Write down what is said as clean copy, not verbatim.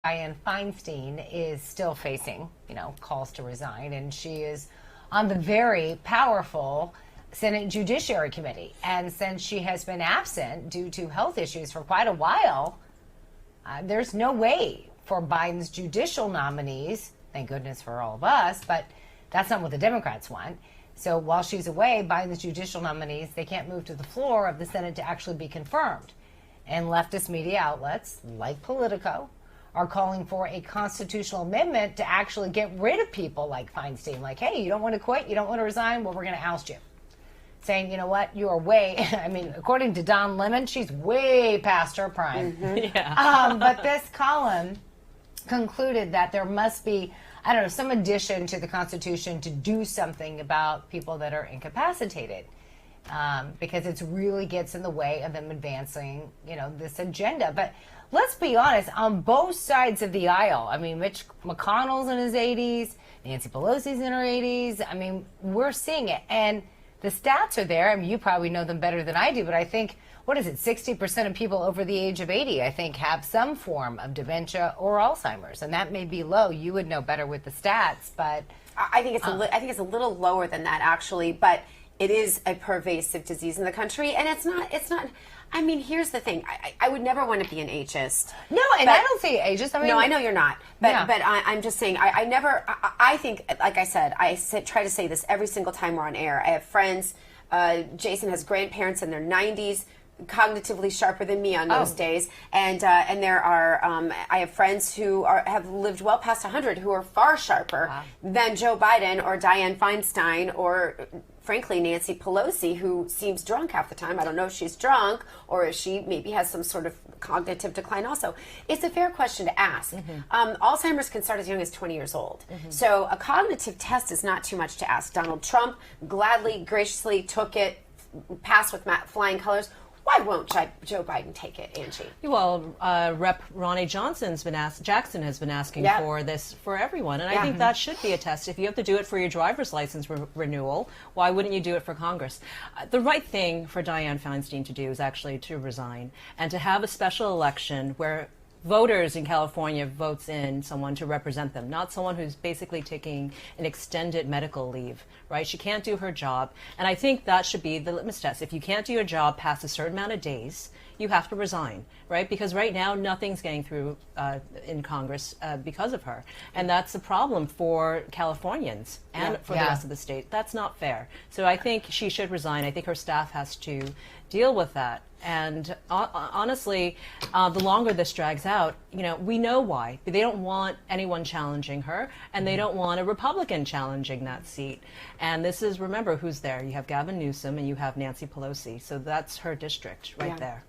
Diane Feinstein is still facing, calls to resign, and she is on the very powerful Senate Judiciary Committee. And since she has been absent due to health issues for quite a while, there's no way for Biden's judicial nominees, thank goodness for all of us, but that's not what the Democrats want. So while she's away, Biden's judicial nominees, they can't move to the floor of the Senate to actually be confirmed. And leftist media outlets, like PLUTO, are calling for a constitutional amendment to actually get rid of people like Feinstein. Like, hey, you don't want to quit, you don't want to resign, well, we're going to oust you. Saying, you know what, you are way, according to Don Lemon, she's way past her prime. Mm-hmm. Yeah. But this column concluded that there must be, some addition to the Constitution to do something about people that are incapacitated. Because it really gets in the way of them advancing, this agenda. But let's be honest, on both sides of the aisle, Mitch McConnell's in his 80s, Nancy Pelosi's in her 80s. We're seeing it. And the stats are there. You probably know them better than I do, but I think, 60% of people over the age of 80, I think, have some form of dementia or Alzheimer's. And that may be low. You would know better with the stats, but I think it's a little lower than that, actually, but it is a pervasive disease in the country, and it's not. Here's the thing. I would never want to be an ageist. No, and I don't say ageist. No, I know you're not. But I'm just saying. I think, like I said, try to say this every single time we're on air. I have friends. Jason has grandparents in their 90s, cognitively sharper than me on those days, and there are I have friends who have lived well past 100 who are far sharper than Joe Biden or Diane Feinstein or, frankly, Nancy Pelosi, who seems drunk half the time. I don't know if she's drunk or if she maybe has some sort of cognitive decline also. It's a fair question to ask. Alzheimer's can start as young as 20 years old. So a cognitive test is not too much to ask. Donald Trump gladly, graciously took it, passed with flying colors. Why won't Joe Biden take it, Angie? Well, Rep. Ronnie Jackson has been asking for this for everyone, and I think that should be a test. If you have to do it for your driver's license renewal, why wouldn't you do it for Congress? The right thing for Diane Feinstein to do is actually to resign and to have a special election where voters in California votes in someone to represent them, not someone who's basically taking an extended medical leave, right? She can't do her job. And I think that should be the litmus test. If you can't do your job past a certain amount of days, you have to resign, right? Because right now, nothing's getting through in Congress because of her. And that's a problem for Californians and for the rest of the state. That's not fair. So I think she should resign. I think her staff has to deal with that. And honestly, the longer this drags out, we know why. They don't want anyone challenging her, and they don't want a Republican challenging that seat. And this is, remember, who's there. You have Gavin Newsom and you have Nancy Pelosi. So that's her district right there.